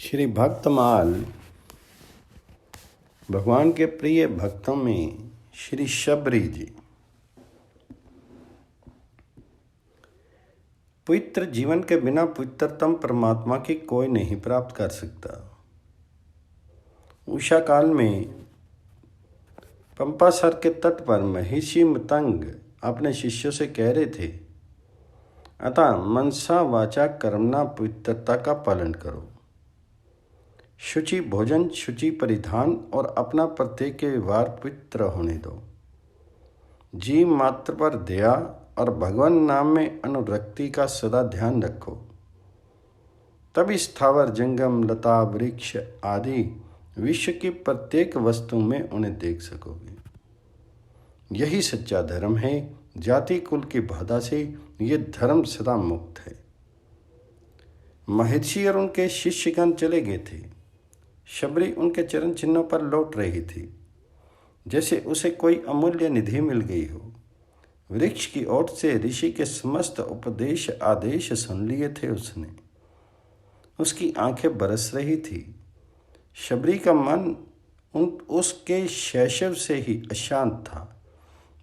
श्री भक्तमाल भगवान के प्रिय भक्तों में श्री शबरी जी। पवित्र जीवन के बिना पवित्रतम परमात्मा की कोई नहीं प्राप्त कर सकता। उषा काल में पंपासर के तट पर महिषी मतंग अपने शिष्यों से कह रहे थे, अतः मनसा वाचा कर्मणा पवित्रता का पालन करो। शुचि भोजन, शुचि परिधान और अपना प्रत्येक व्यवहार पवित्र होने दो। जीव मात्र पर दया और भगवान नाम में अनुरक्ति का सदा ध्यान रखो, तभी स्थावर जंगम लता वृक्ष आदि विश्व की प्रत्येक वस्तु में उन्हें देख सकोगे। यही सच्चा धर्म है। जाति कुल की बाधा से ये धर्म सदा मुक्त है। महर्षि और उनके शिष्यगण चले गए थे। शबरी उनके चरण चिन्हों पर लौट रही थी, जैसे उसे कोई अमूल्य निधि मिल गई हो। वृक्ष की ओर से ऋषि के समस्त उपदेश आदेश सुन लिए थे उसने। उसकी आंखें बरस रही थी। शबरी का मन उसके शैशव से ही अशांत था।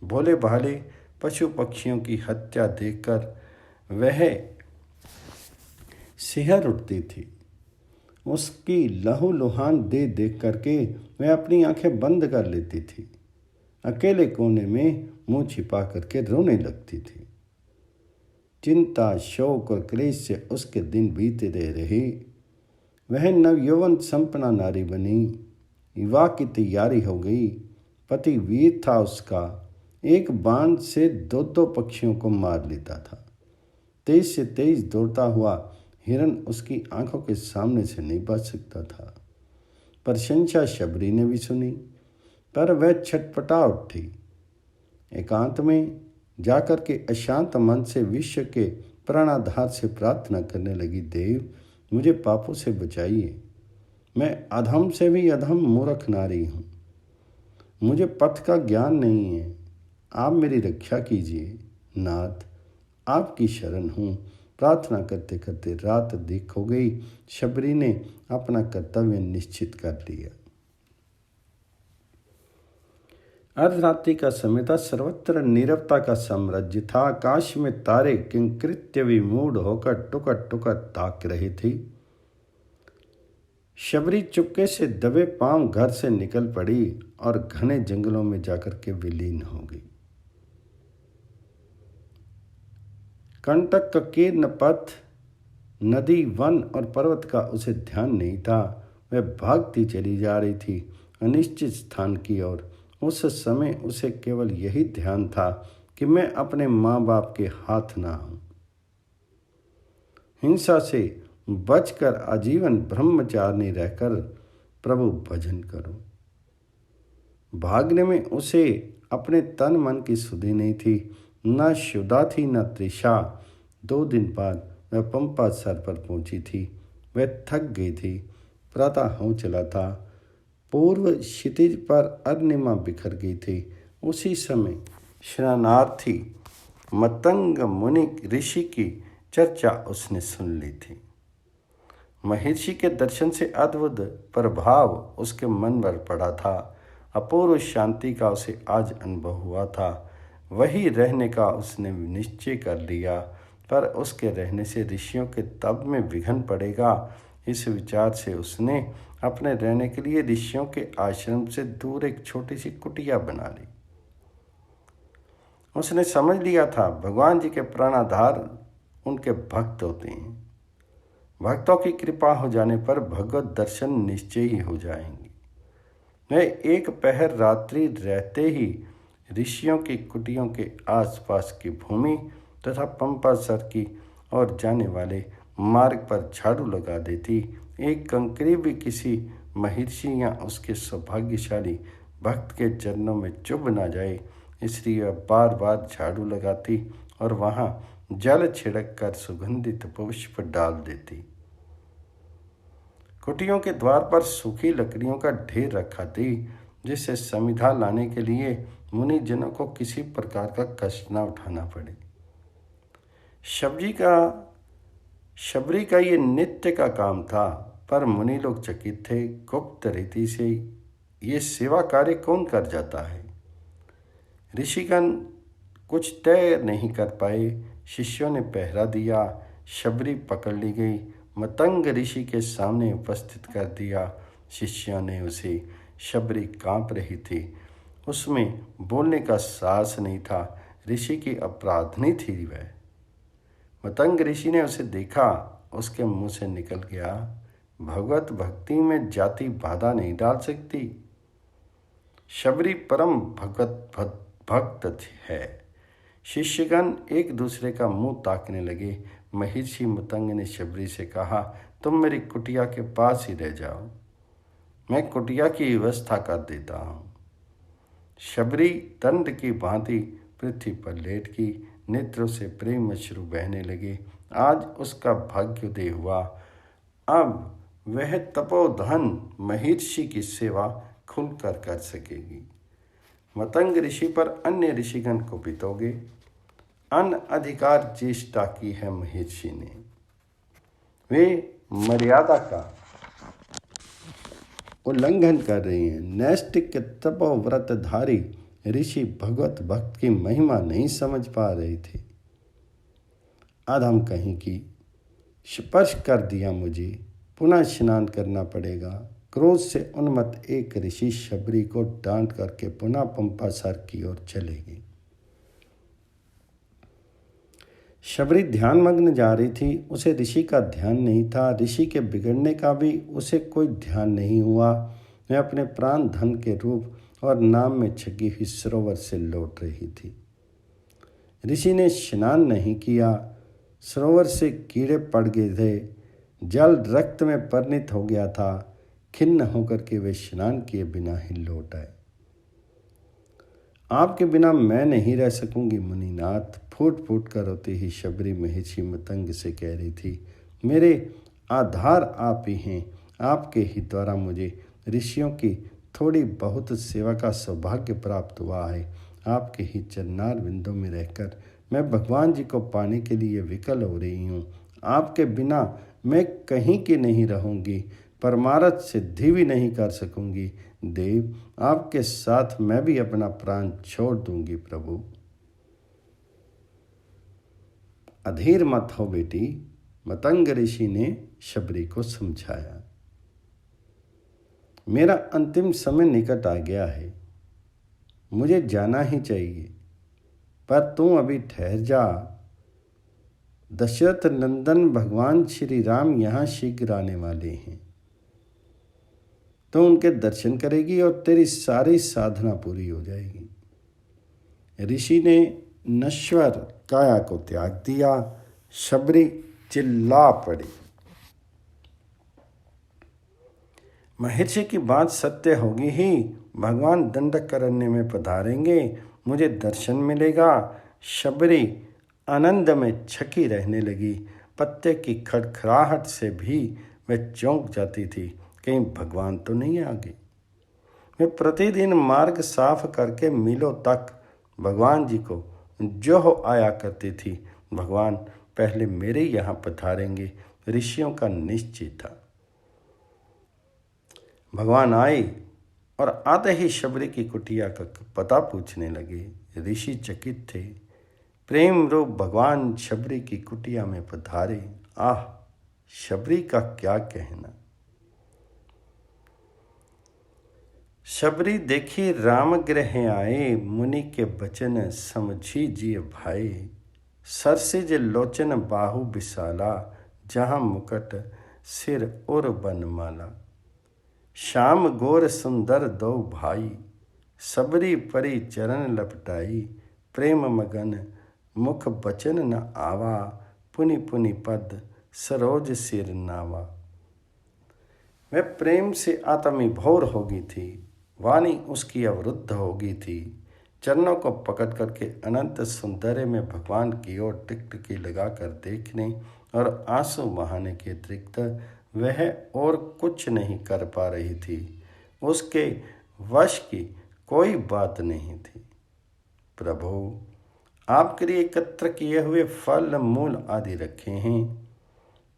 भोले भाले पशु पक्षियों की हत्या देखकर वह सिहर उठती थी। उसकी लहूलुहान देह देख करके वह अपनी आंखें बंद कर लेती थी। अकेले कोने में मुंह छिपा करके रोने लगती थी। चिंता, शोक और क्लेश से उसके दिन बीते दे रहे। वह नवयौवन संपन्ना नारी बनी। विवाह की तैयारी हो गई। पति वीर था उसका। एक बाण से दो पक्षियों को मार लेता था। तेज से तेज दौड़ता हुआ हिरन उसकी आंखों के सामने से नहीं बच सकता था। प्रशंसा शबरी ने भी सुनी, पर वह छटपटा उठी। एकांत में जाकर के अशांत मन से विश्व के प्राणाधार से प्रार्थना करने लगी, देव मुझे पापों से बचाइए। मैं अधम से भी अधम मूर्ख नारी हूँ। मुझे पथ का ज्ञान नहीं है। आप मेरी रक्षा कीजिए। नाथ, आपकी शरण हूँ। प्रार्थना करते करते रात अधिक हो गई। शबरी ने अपना कर्तव्य निश्चित कर लिया। अर्धरात्रि का समय था। सर्वत्र नीरवता का साम्राज्य था। आकाश में तारे किंकृत्य विमूढ़ होकर टुकट टुकट ताक रहे थे। शबरी चुपके से दबे पांव घर से निकल पड़ी और घने जंगलों में जाकर के विलीन हो गई। कंटक का कीर्ण पथ, नदी, वन और पर्वत का उसे ध्यान नहीं था। वह भागती चली जा रही थी अनिश्चित स्थान की ओर। उस समय उसे केवल यही ध्यान था कि मैं अपने माँ बाप के हाथ ना हूँ। हिंसा से बचकर आजीवन ब्रह्मचारिणी रहकर प्रभु भजन करो। भागने में उसे अपने तन मन की सुधि नहीं थी, न शुदा थी न तृषा। 2 दिन बाद वह पंपा सर पर पहुंची थी। वह थक गई थी। प्रातः हो चला था। पूर्व क्षितिज पर अरुणिमा बिखर गई थी। उसी समय शरणार्थी मतंग मुनि ऋषि की चर्चा उसने सुन ली थी। महर्षि के दर्शन से अद्भुत प्रभाव उसके मन पर पड़ा था। अपूर्व शांति का उसे आज अनुभव हुआ था। वही रहने का उसने निश्चय कर लिया, पर उसके रहने से ऋषियों के तप में विघ्न पड़ेगा। इस विचार से उसने अपने रहने के लिए ऋषियों के आश्रम से दूर एक छोटी सी कुटिया बना ली। उसने समझ लिया था भगवान जी के प्राणाधार उनके भक्त होते हैं। भक्तों की कृपा हो जाने पर भगवत दर्शन निश्चय ही हो जाएंगे। वह एक पहर रात्रि रहते ही ऋषियों की कुटियों के आसपास की भूमि तथा पंपा सर की ओर जाने वाले मार्ग पर झाड़ू लगा देती। एक कंकरी भी किसी महर्षि या उसके सौभाग्यशाली भक्त के चरणों में चुभ ना जाए, इसलिए वह बार बार झाड़ू लगाती और वहाँ जल छिड़क कर सुगंधित पुष्प डाल देती। कुटियों के द्वार पर सूखी लकड़ियों का ढेर रखा थी, जिससे समिधा लाने के लिए मुनिजनों को किसी प्रकार का कष्ट न उठाना पड़े। शबरी का ये नित्य का काम था। पर मुनि लोग चकित थे। गुप्त रीति से ये सेवा कार्य कौन कर जाता है? ऋषिगण कुछ तय नहीं कर पाए। शिष्यों ने पहरा दिया। शबरी पकड़ ली गई, मतंग ऋषि के सामने उपस्थित कर दिया। शिष्यों ने उसे, शबरी कांप रही थी, उसमें बोलने का साहस नहीं था। ऋषि की अपराधनी थी वह। मतंग ऋषि ने उसे देखा, उसके मुंह से निकल गया, भगवत भक्ति में जाति बाधा नहीं डाल सकती। शबरी परम भक्त है। शिष्यगण एक दूसरे का मुंह ताकने लगे। महर्षि मतंग ने शबरी से कहा, तुम मेरी कुटिया के पास ही रह जाओ, मैं कुटिया की व्यवस्था कर देता हूँ। शबरी दंड की भांति पृथ्वी पर लेट की, नेत्रों से प्रेम अश्रु बहने लगे। आज उसका भाग्योदय हुआ। अब वह तपोधन महर्षि की सेवा खुलकर कर सकेगी। मतंग ऋषि पर अन्य ऋषिगण कुपित हो गए। अनधिकार चेष्टा की है महर्षि ने। वे मर्यादा का उल्लंघन कर रही हैं। नैष्टिक तपोव्रतधारी ऋषि भगवत भक्त की महिमा नहीं समझ पा रहे थे। अधम कहीं की, स्पर्श कर दिया मुझे, पुनः स्नान करना पड़ेगा। क्रोध से उन्मत्त एक ऋषि शबरी को डांट करके पुनः पंपासर की ओर चलेगी। शबरी ध्यानमग्न जा रही थी। उसे ऋषि का ध्यान नहीं था। ऋषि के बिगड़ने का भी उसे कोई ध्यान नहीं हुआ। वह अपने प्राण धन के रूप और नाम में छगी हुई सरोवर से लौट रही थी। ऋषि ने स्नान नहीं किया। सरोवर से कीड़े पड़ गए थे। जल रक्त में परिणत हो गया था। खिन्न होकर के वे स्नान किए बिना ही लौट आए। आपके बिना मैं नहीं रह सकूंगी मुनिनाथ, फूट फूट कर रोती ही शबरी महर्षि मतंग से कह रही थी। मेरे आधार आप ही हैं। आपके ही द्वारा मुझे ऋषियों की थोड़ी बहुत सेवा का सौभाग्य प्राप्त हुआ है। आपके ही चरणार बिंदों में रहकर मैं भगवान जी को पाने के लिए विकल हो रही हूँ। आपके बिना मैं कहीं की नहीं रहूँगी, परमार्थ सिद्धि भी नहीं कर सकूँगी। देव, आपके साथ मैं भी अपना प्राण छोड़ दूंगी। प्रभु, अधीर मत हो बेटी, मतंग ऋषि ने शबरी को समझाया। मेरा अंतिम समय निकट आ गया है, मुझे जाना ही चाहिए, पर तू अभी ठहर जा। दशरथ नंदन भगवान श्री राम यहाँ शीघ्र आने वाले हैं। तो उनके दर्शन करेगी और तेरी सारी साधना पूरी हो जाएगी। ऋषि ने नश्वर काया को त्याग दिया। शबरी चिल्ला पड़ी। महर्षि की बात सत्य होगी ही। भगवान दंडकारण्य में पधारेंगे, मुझे दर्शन मिलेगा। शबरी आनंद में छकी रहने लगी। पत्ते की खड़खड़ाहट से भी वह चौंक जाती थी, कहीं भगवान तो नहीं आ गए। मैं प्रतिदिन मार्ग साफ करके मीलों तक भगवान जी को जो आया करती थी। भगवान पहले मेरे यहाँ पधारेंगे, ऋषियों का निश्चय था। भगवान आए और आते ही शबरी की कुटिया का पता पूछने लगे। ऋषि चकित थे। प्रेम रूप भगवान शबरी की कुटिया में पधारे। आह, शबरी का क्या कहना। शबरी देखी राम गृह आए, मुनि के बचन समझी जिय भाई। सरसिज लोचन बाहु विशाला, जहाँ मुकट सिर और बनमाला। श्याम गोर सुंदर दो भाई, सबरी परी चरण लपटाई। प्रेम मगन मुख बचन न आवा, पुनि पुनि पद सरोज सिर नावा। वह प्रेम से आत्मी भोर हो गई थी। वाणी उसकी अवरुद्ध हो गई थी। चरणों को पकड़ करके अनंत सौंदर्य में भगवान की ओर टिकटिकी लगाकर देखने और आंसू बहाने के अतिरिक्त वह और कुछ नहीं कर पा रही थी। उसके वश की कोई बात नहीं थी। प्रभु, आपके लिए एकत्र किए हुए फल मूल आदि रखे हैं।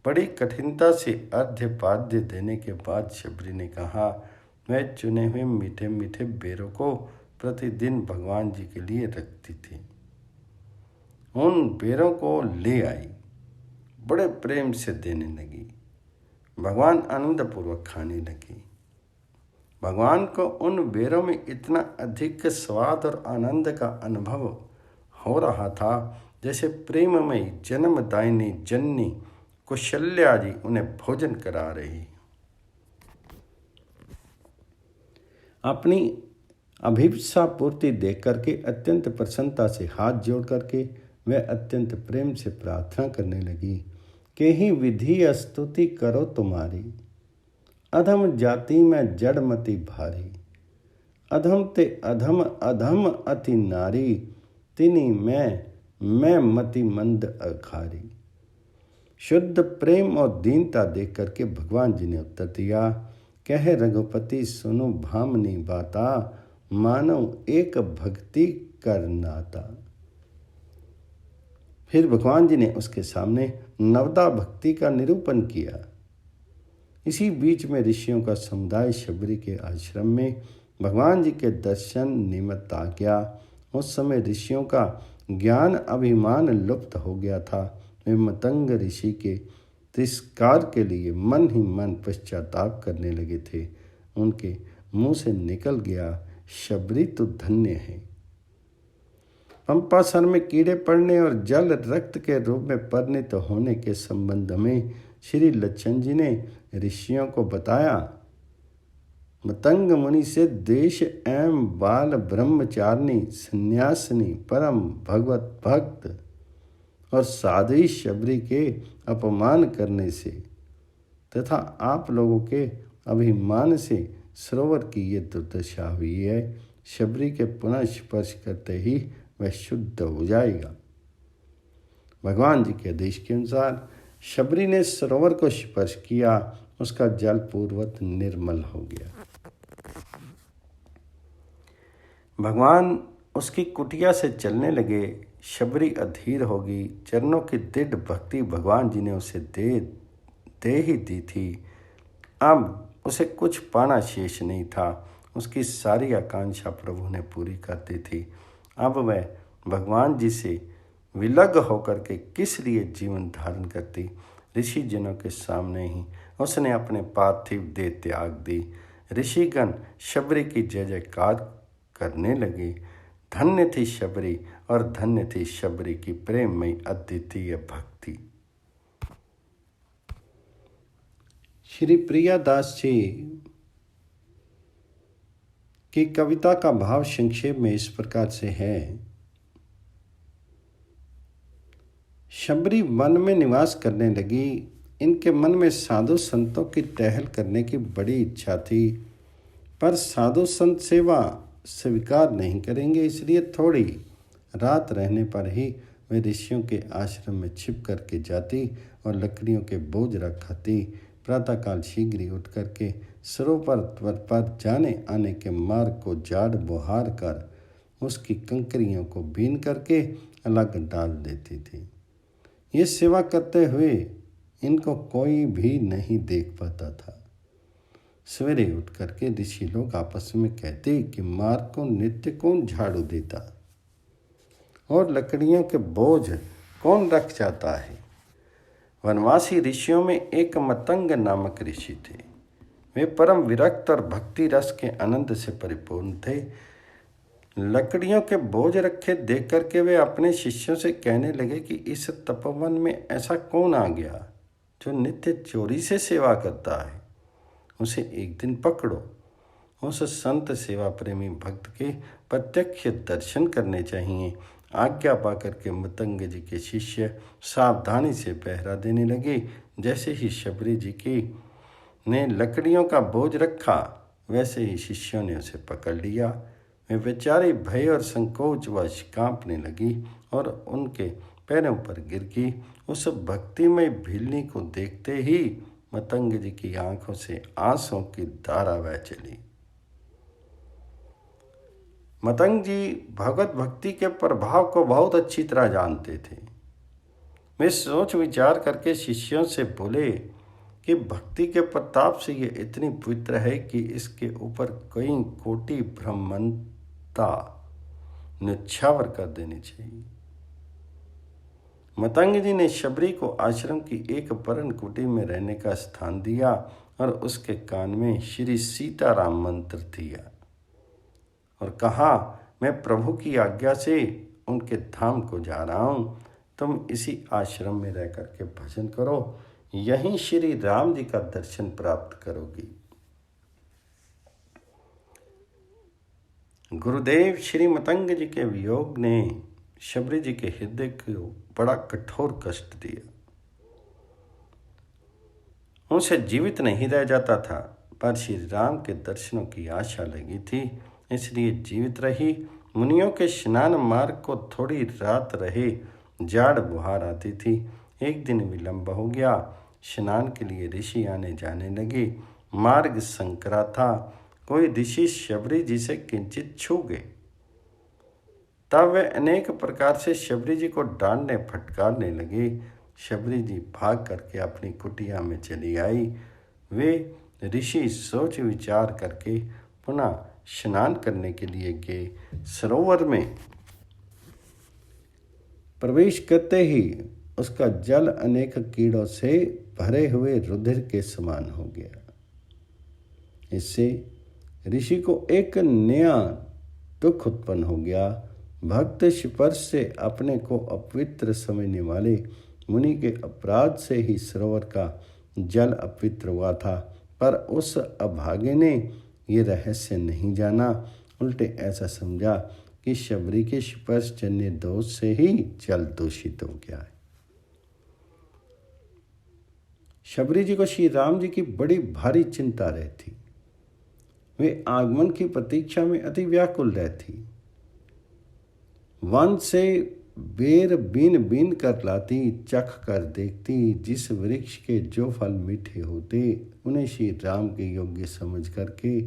बड़ी कठिनता से अर्घ्य-पाद्य देने के बाद शबरी ने कहा, मैं चुने हुए मीठे मीठे बेरों को प्रतिदिन भगवान जी के लिए रखती थी। उन बेरों को ले आई, बड़े प्रेम से देने लगी। भगवान आनंदपूर्वक खाने लगी। भगवान को उन बेरों में इतना अधिक स्वाद और आनंद का अनुभव हो रहा था जैसे प्रेममयी जन्मदायिनी जननी कौशल्या जी उन्हें भोजन करा रही। अपनी अभिप्सा पूर्ति देख करके अत्यंत प्रसन्नता से हाथ जोड़ करके वह अत्यंत प्रेम से प्रार्थना करने लगी कि ही विधि स्तुति करो तुम्हारी, अधम जाति में जड़मति भारी, अधम ते अधम अधम अति नारी, तिनी मैं मति मंद अखारी। शुद्ध प्रेम और दीनता देख करके भगवान जी ने उत्तर दिया, कह रघुपति सुनो भामनी बाता, मानव एक भक्ति कर नाता। फिर भगवान जी ने उसके सामने नवदा भक्ति का निरूपण किया। इसी बीच में ऋषियों का समुदाय शबरी के आश्रम में भगवान जी के दर्शन निमित्त आ गया। उस समय ऋषियों का ज्ञान अभिमान लुप्त हो गया था। वे मतंग ऋषि के तिरस्कार के लिए मन ही मन पश्चाताप करने लगे थे। उनके मुंह से निकल गया, शबरी तो धन्य है। पंपासर में कीड़े पड़ने और जल रक्त के रूप में परिणत होने के संबंध में श्री लक्षण जी ने ऋषियों को बताया। मतंग मुनि से देश एवं बाल ब्रह्मचारिणी संन्यासिनी परम भगवत भक्त और साध्वी शबरी के अपमान करने से तथा आप लोगों के अभिमान से सरोवर की ये दुर्दशा हुई है। शबरी के पुनः स्पर्श करते ही वह शुद्ध हो जाएगा। भगवान जी के आदेश के अनुसार शबरी ने सरोवर को स्पर्श किया, उसका जल पूर्वत निर्मल हो गया। भगवान उसकी कुटिया से चलने लगे। शबरी अधीर होगी। चरणों की दृढ़ भक्ति भगवान जी ने उसे दे ही दी थी। अब उसे कुछ पाना शेष नहीं था। उसकी सारी आकांक्षा प्रभु ने पूरी कर दी थी। अब वह भगवान जी से विलग होकर के किस लिए जीवन धारण करती। ऋषि जनों के सामने ही उसने अपने पार्थिव देह त्याग दी। ऋषिगण शबरी की जय जयकार करने लगे। धन्य थी शबरी और धन्य थी शबरी की प्रेममयी अद्वितीय भक्ति। श्री प्रियादास जी की कविता का भाव संक्षेप में इस प्रकार से है। शबरी वन में निवास करने लगी। इनके मन में साधु संतों की टहल करने की बड़ी इच्छा थी, पर साधु संत सेवा स्वीकार नहीं करेंगे, इसलिए थोड़ी रात रहने पर ही वे ऋषियों के आश्रम में छिप करके जाती और लकड़ियों के बोझ रख खाती। प्रातःकाल शीघ्र ही उठ करके सरोवर पर जाने आने के मार्ग को झाड़ बुहार कर उसकी कंकरियों को बीन करके अलग डाल देती थी। ये सेवा करते हुए इनको कोई भी नहीं देख पाता था। सवेरे उठ करके ऋषि लोग आपस में कहते कि मार्ग को नित्य कौन झाड़ू देता और लकड़ियों के बोझ कौन रख जाता है। वनवासी ऋषियों में एक मतंग नामक ऋषि थे। वे परम विरक्त और भक्ति रस के आनंद से परिपूर्ण थे। लकड़ियों के बोझ रखे देख करके वे अपने शिष्यों से कहने लगे कि इस तपोवन में ऐसा कौन आ गया जो नित्य चोरी से सेवा करता है। उसे एक दिन पकड़ो। उस संत सेवा प्रेमी भक्त के प्रत्यक्ष दर्शन करने चाहिए। आज्ञा पाकर के मतंग जी के शिष्य सावधानी से पहरा देने लगे। जैसे ही शबरी जी की ने लकड़ियों का बोझ रखा, वैसे ही शिष्यों ने उसे पकड़ लिया। वे बेचारी भय और संकोचवश कांपने लगी और उनके पैरों पर गिर गई। उस भक्तिमय भिलनी को देखते ही मतंग जी की आंखों से आंसुओं की धारा बह चली। मतंग जी भगवत भक्ति के प्रभाव को बहुत अच्छी तरह जानते थे। वे सोच विचार करके शिष्यों से बोले कि भक्ति के प्रताप से ये इतनी पवित्र है कि इसके ऊपर कई कोटि ब्रह्मता न्यौछावर कर देनी चाहिए। मतंग जी ने शबरी को आश्रम की एक पर्ण कुटी में रहने का स्थान दिया और उसके कान में श्री सीताराम मंत्र दिया और कहा, मैं प्रभु की आज्ञा से उनके धाम को जा रहा हूँ, तुम इसी आश्रम में रह करके भजन करो, यहीं श्री राम जी का दर्शन प्राप्त करोगी। गुरुदेव श्री मतंग जी के वियोग ने शबरी जी के हृदय को बड़ा कठोर कष्ट दिया। उनसे जीवित नहीं रह जाता था, पर श्री राम के दर्शनों की आशा लगी थी, इसलिए जीवित रही। मुनियों के स्नान मार्ग को थोड़ी रात रहे जाड़ बुहार आती थी। एक दिन विलंब हो गया। स्नान के लिए ऋषि आने जाने लगे। मार्ग संकरा था। कोई ऋषि शबरी जी से किंचित छू गए। तब वे अनेक प्रकार से शबरी जी को डांटने फटकारने लगे। शबरी जी भाग करके अपनी कुटिया में चली आई। वे ऋषि सोच विचार करके पुनः स्नान करने के लिए गए। सरोवर में प्रवेश करते ही उसका जल अनेक कीड़ों से भरे हुए रुधिर के समान हो गया। इससे ऋषि को एक नया दुख उत्पन्न हो गया। भक्त स्पर्श से अपने को अपवित्र समझने वाले मुनि के अपराध से ही सरोवर का जल अपवित्र हुआ था, पर उस अभागे ने ये रहस्य नहीं जाना। उल्टे ऐसा समझा कि शबरी के स्पर्श जन्य दोष से ही जल दूषित हो गया है। शबरी जी को श्री राम जी की बड़ी भारी चिंता रहती। वे आगमन की प्रतीक्षा में अति व्याकुल रहती। वन से बेर बीन बीन कर लाती, चख कर देखती। जिस वृक्ष के जो फल मीठे होते उन्हें श्री राम के योग्य समझ करके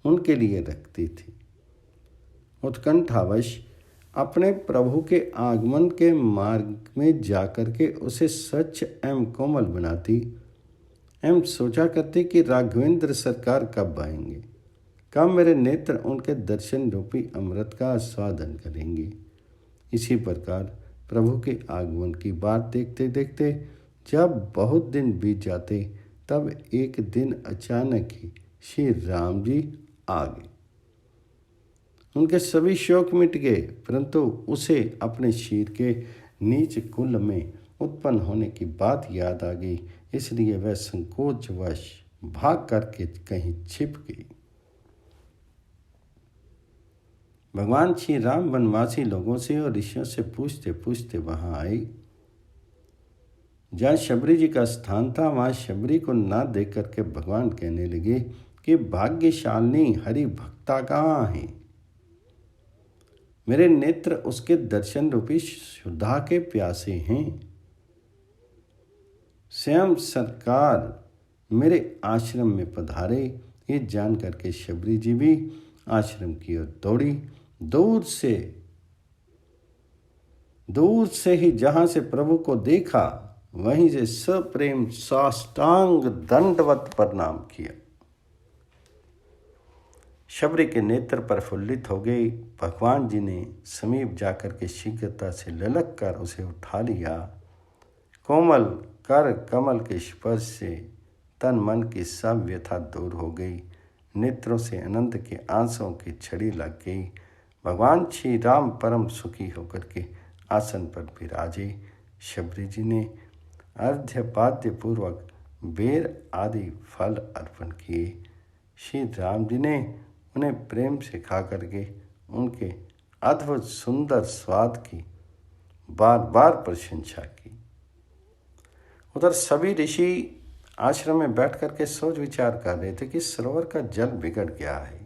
उनके लिए रखती थी। उत्कंठावश अपने प्रभु के आगमन के मार्ग में जाकर के उसे स्वच्छ एवं कोमल बनाती एवं सोचा करती कि राघवेंद्र सरकार कब आएंगे, कब मेरे नेत्र उनके दर्शन रूपी अमृत का आस्वादन करेंगे। इसी प्रकार प्रभु के आगमन की बात देखते देखते जब बहुत दिन बीत जाते, तब एक दिन अचानक ही श्री राम जी आ गए। उनके सभी शौक मिट गए, परंतु उसे अपने शीर के नीच कुल में उत्पन्न होने की बात याद आ गई। इसलिए वह संकोचवश भाग करके कहीं छिप गई। भगवान श्री राम वनवासी लोगों से और ऋषियों से पूछते पूछते वहां आए। जहाँ शबरी जी का स्थान था, वहां शबरी को ना देख करके भगवान कहने लगे कि भाग्यशालिनी हरि भक्ता कहाँ है। मेरे नेत्र उसके दर्शन रूपी सुधा के प्यासे हैं। स्वयं सरकार मेरे आश्रम में पधारे। ये जान करके शबरी जी भी आश्रम की ओर दौड़ी। दूर से ही जहां से प्रभु को देखा, वहीं से सप्रेम साष्टांग दंडवत प्रणाम किया। शबरी के नेत्र प्रफुल्लित हो गई। भगवान जी ने समीप जाकर के शीघ्रता से ललक कर उसे उठा लिया। कोमल कर कमल के स्पर्श से तन मन की सब व्यथा दूर हो गई। नेत्रों से आनंद के आंसुओं की छड़ी लग गई। भगवान श्री राम परम सुखी होकर के आसन पर विराजे। शबरी जी ने अर्घ्यपाद्य पूर्वक बेर आदि फल अर्पण किए। श्री राम जी ने उन्हें प्रेम से खा करके उनके अद्भुत सुंदर स्वाद की बार बार प्रशंसा की। उधर सभी ऋषि आश्रम में बैठ करके सोच विचार कर रहे थे कि सरोवर का जल बिगड़ गया है।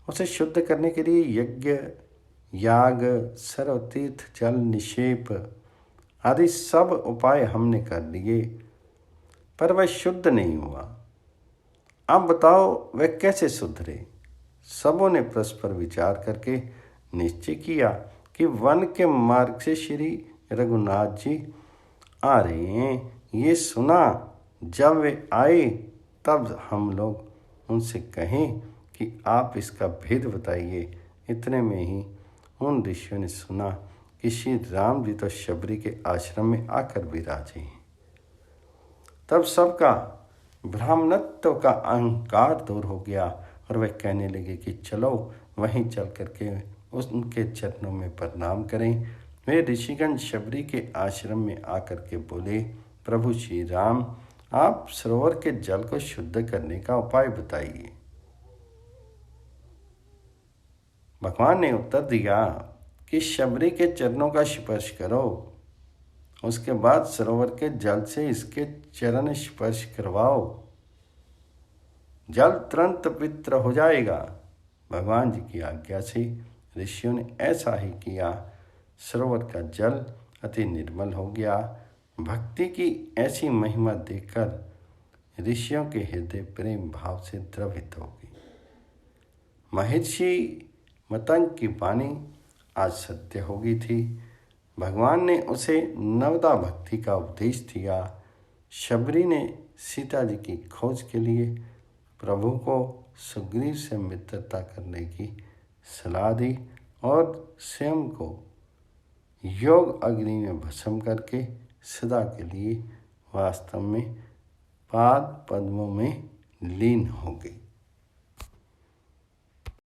उसे शुद्ध करने के लिए यज्ञ, याग, सर्वतीर्थ जल निक्षेप आदि सब उपाय हमने कर लिए, पर वह शुद्ध नहीं हुआ। अब बताओ वह कैसे सुधरे। सबों ने परस्पर विचार करके निश्चय किया कि वन के मार्ग से श्री रघुनाथ जी आ रहे हैं, ये सुना। जब वे आए तब हम लोग उनसे कहें कि आप इसका भेद बताइए। इतने में ही उन ऋषियों ने सुना कि श्री राम जी तो शबरी के आश्रम में आकर विराजे हैं। तब सबका ब्राह्मणत्व का अहंकार दूर हो गया और वे कहने लगे कि चलो वहीं चल करके उनके चरणों में प्रणाम करें। वे ऋषिगण शबरी के आश्रम में आकर के बोले, प्रभु श्री राम, आप सरोवर के जल को शुद्ध करने का उपाय बताइए। भगवान ने उत्तर दिया कि शबरी के चरणों का स्पर्श करो, उसके बाद सरोवर के जल से इसके चरण स्पर्श करवाओ, जल तुरंत पवित्र हो जाएगा। भगवान जी की आज्ञा से ऋषियों ने ऐसा ही किया। सरोवर का जल अति निर्मल हो गया। भक्ति की ऐसी महिमा देखकर ऋषियों के हृदय प्रेम भाव से द्रवित हो गई। महर्षि मतंग की वाणी आज सत्य हो गई थी। भगवान ने उसे नवदा भक्ति का उपदेश दिया। शबरी ने सीता जी की खोज के लिए प्रभु को सुग्रीव से मित्रता करने की सलाह दी और स्वयं को योग अग्नि में भस्म करके सदा के लिए वास्तव में पाद पद्मों में लीन हो गई।